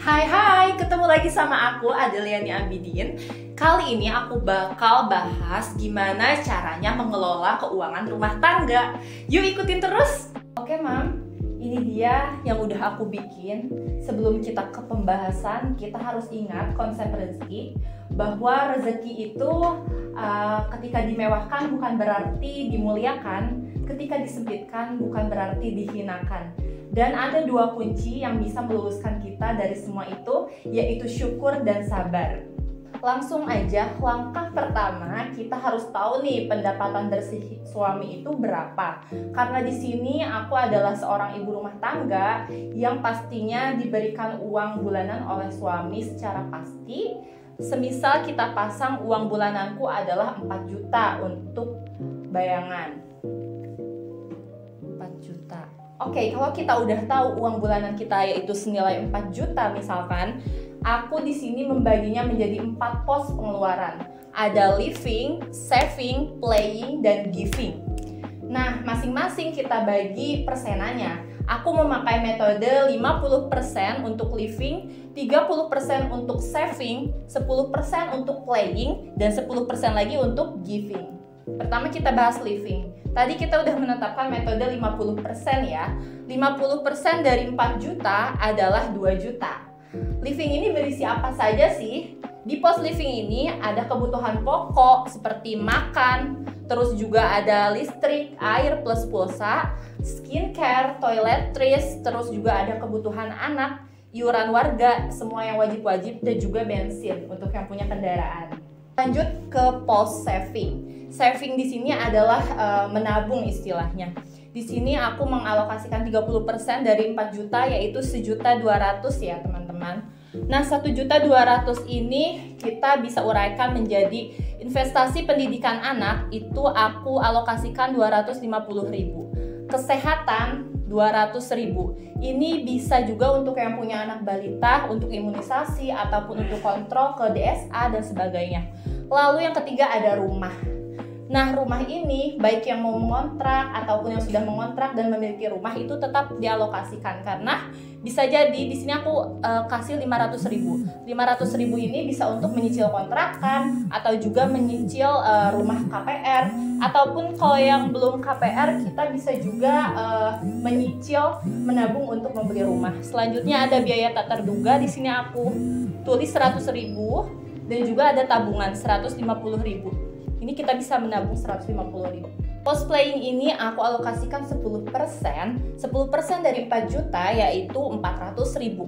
Hai, ketemu lagi sama aku Adeliani Abidin. Kali ini aku bakal bahas gimana caranya mengelola keuangan rumah tangga. Yuk ikutin terus. Oke, Mam. Ini dia yang udah aku bikin. Sebelum kita ke pembahasan, kita harus ingat konsep rezeki, bahwa rezeki itu ketika dimewahkan bukan berarti dimuliakan, ketika disempitkan bukan berarti dihinakan. Dan ada dua kunci yang bisa meluluskan kita dari semua itu, yaitu syukur dan sabar. Langsung aja, langkah pertama kita harus tahu nih pendapatan dari si suami itu berapa. Karena di sini aku adalah seorang ibu rumah tangga yang pastinya diberikan uang bulanan oleh suami secara pasti. Semisal kita pasang uang bulananku adalah 4 juta untuk bayangan. 4 juta. Oke, kalau kita udah tahu uang bulanan kita yaitu senilai 4 juta misalkan, aku di sini membaginya menjadi 4 pos pengeluaran. Ada living, saving, playing, dan giving. Nah, masing-masing kita bagi persenannya. Aku memakai metode 50% untuk living, 30% untuk saving, 10% untuk playing, dan 10% lagi untuk giving. Pertama kita bahas living. Tadi kita udah menetapkan metode 50% ya. 50% dari 4 juta adalah 2 juta. Living ini berisi apa saja sih? Di pos living ini ada kebutuhan pokok seperti makan, terus juga ada listrik, air plus pulsa, skincare, toiletries, terus juga ada kebutuhan anak, iuran warga, semua yang wajib-wajib, dan juga bensin untuk yang punya kendaraan. Lanjut ke pos saving. Saving di sini adalah menabung istilahnya. Di sini aku mengalokasikan 30% dari 4 juta yaitu 1.200.000 ya teman-teman. Nah 1.200.000 ini kita bisa uraikan menjadi investasi pendidikan anak, itu aku alokasikan 250.000. Kesehatan 200.000. Ini bisa juga untuk yang punya anak balita, untuk imunisasi ataupun untuk kontrol ke DSA dan sebagainya. Lalu yang ketiga ada rumah. Nah, rumah ini baik yang mau mengontrak ataupun yang sudah mengontrak dan memiliki rumah itu tetap dialokasikan, karena bisa jadi di sini aku kasih 500.000. 500.000 ini bisa untuk menyicil kontrakan atau juga menyicil rumah KPR, ataupun kalau yang belum KPR kita bisa juga menyicil menabung untuk membeli rumah. Selanjutnya ada biaya tak terduga. Di sini aku tulis 100.000 dan juga ada tabungan 150.000. Ini kita bisa menabung 150.000. Pos playing ini aku alokasikan 10%. 10% dari 4 juta yaitu 400.000.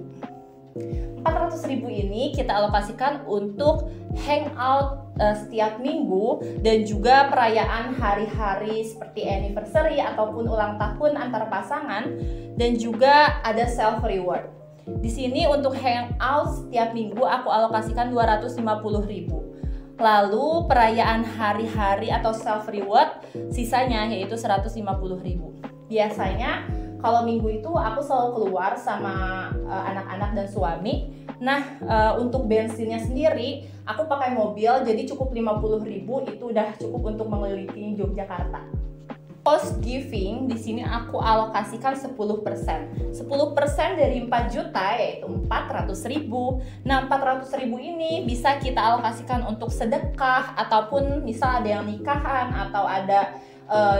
400.000 ini kita alokasikan untuk hangout setiap minggu dan juga perayaan hari-hari seperti anniversary ataupun ulang tahun antar pasangan, dan juga ada self reward. Di sini untuk hangout setiap minggu aku alokasikan 250.000. Lalu perayaan hari-hari atau self reward sisanya yaitu 150.000. Biasanya kalau minggu itu aku selalu keluar sama anak-anak dan suami. Nah, untuk bensinnya sendiri aku pakai mobil, jadi cukup 50.000 itu udah cukup untuk mengelilingi Yogyakarta. Pos giving di sini aku alokasikan 10%. 10% dari 4 juta yaitu 400.000. Nah, 400.000 ini bisa kita alokasikan untuk sedekah, ataupun misal ada yang nikahan atau ada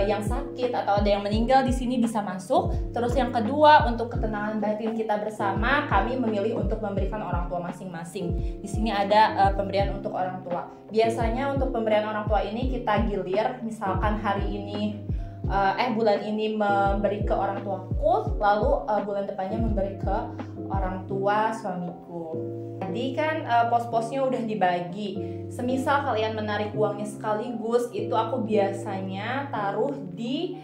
yang sakit atau ada yang meninggal, di sini bisa masuk. Terus yang kedua, untuk ketenangan batin kita bersama, kami memilih untuk memberikan orang tua masing-masing. Di sini ada pemberian untuk orang tua. Biasanya untuk pemberian orang tua ini kita gilir, misalkan hari ini bulan ini memberi ke orang tuaku, lalu bulan depannya memberi ke orang tua suamiku. Tadi kan pos-posnya udah dibagi. Semisal kalian menarik uangnya sekaligus, itu aku biasanya taruh di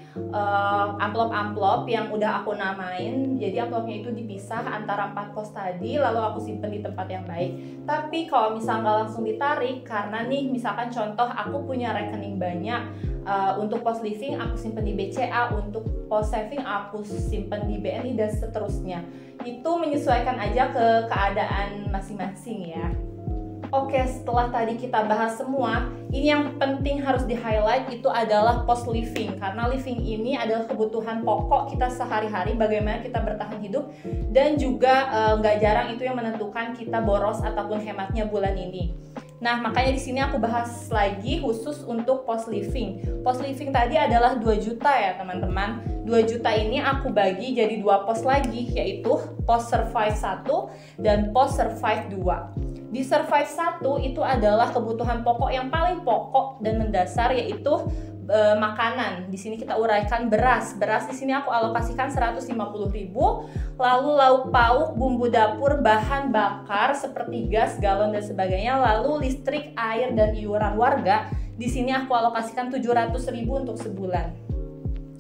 amplop-amplop yang udah aku namain. Jadi amplopnya itu dipisah antara 4 pos tadi, lalu aku simpen di tempat yang baik. Tapi kalau misal nggak langsung ditarik, karena nih misalkan contoh aku punya rekening banyak, untuk pos living aku simpen di BCA, untuk pos saving aku simpen di BNI, dan seterusnya. Itu menyesuaikan aja ke keadaan masing-masing ya. Oke, setelah tadi kita bahas semua, ini yang penting harus di-highlight itu adalah post living. Karena living ini adalah kebutuhan pokok kita sehari-hari, bagaimana kita bertahan hidup. Dan juga nggak jarang itu yang menentukan kita boros ataupun hematnya bulan ini. Nah, makanya di sini aku bahas lagi khusus untuk post living. Post living tadi adalah 2 juta ya teman-teman. 2 juta ini aku bagi jadi 2 pos lagi, yaitu post survive 1 dan post survive 2. Di survive 1 itu adalah kebutuhan pokok yang paling pokok dan mendasar, yaitu makanan. Di sini kita uraikan beras. Beras di sini aku alokasikan 150.000. Lalu lauk pauk, bumbu dapur, bahan bakar seperti gas, galon dan sebagainya. Lalu listrik, air dan iuran warga. Di sini aku alokasikan 700.000 untuk sebulan.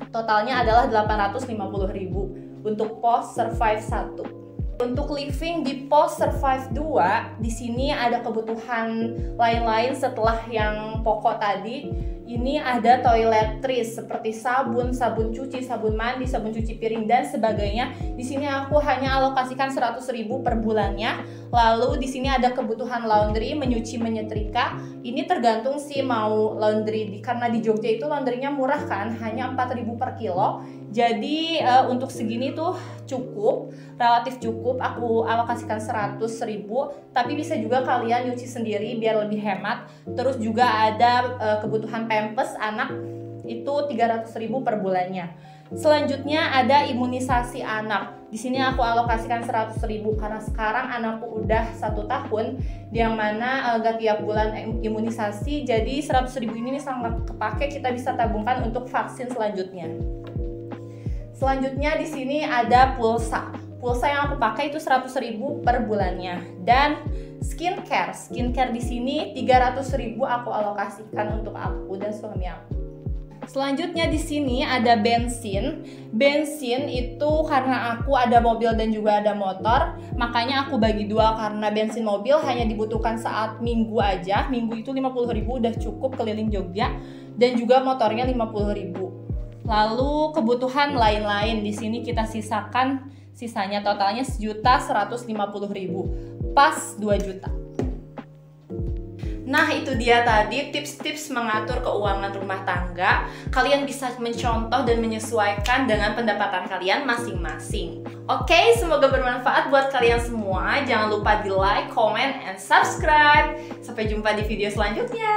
Totalnya adalah 850.000 untuk pos survive 1. Untuk living di post survive 2, di sini ada kebutuhan lain-lain setelah yang pokok tadi. Ini ada toiletries seperti sabun, sabun cuci, sabun mandi, sabun cuci piring dan sebagainya. Di sini aku hanya alokasikan 100.000 per bulannya. Lalu di sini ada kebutuhan laundry, menyuci, menyetrika. Ini tergantung sih mau laundry karena di Jogja itu laundrynya murah kan, hanya 4.000 per kilo. Jadi untuk segini tuh cukup, relatif cukup. Aku alokasikan 100.000, tapi bisa juga kalian nyuci sendiri biar lebih hemat. Terus juga ada kebutuhan pampers anak itu 300.000 per bulannya. Selanjutnya ada imunisasi anak. Di sini aku alokasikan 100.000 karena sekarang anakku udah 1 tahun, yang mana gak tiap bulan imunisasi. Jadi 100.000 ini sangat kepake, kita bisa tabungkan untuk vaksin selanjutnya. Selanjutnya di sini ada pulsa. Pulsa yang aku pakai itu 100.000 per bulannya. Dan skincare di sini 300.000 aku alokasikan untuk aku dan suami aku. Selanjutnya di sini ada bensin. Bensin itu karena aku ada mobil dan juga ada motor, makanya aku bagi 2 karena bensin mobil hanya dibutuhkan saat minggu aja. Minggu itu 50.000 udah cukup keliling Jogja, dan juga motornya 50.000. Lalu kebutuhan lain-lain di sini kita sisakan, sisanya totalnya 1.150.000, pas 2 juta. Nah, itu dia tadi tips-tips mengatur keuangan rumah tangga. Kalian bisa mencontoh dan menyesuaikan dengan pendapatan kalian masing-masing. Oke, semoga bermanfaat buat kalian semua. Jangan lupa di like, comment, and subscribe. Sampai jumpa di video selanjutnya.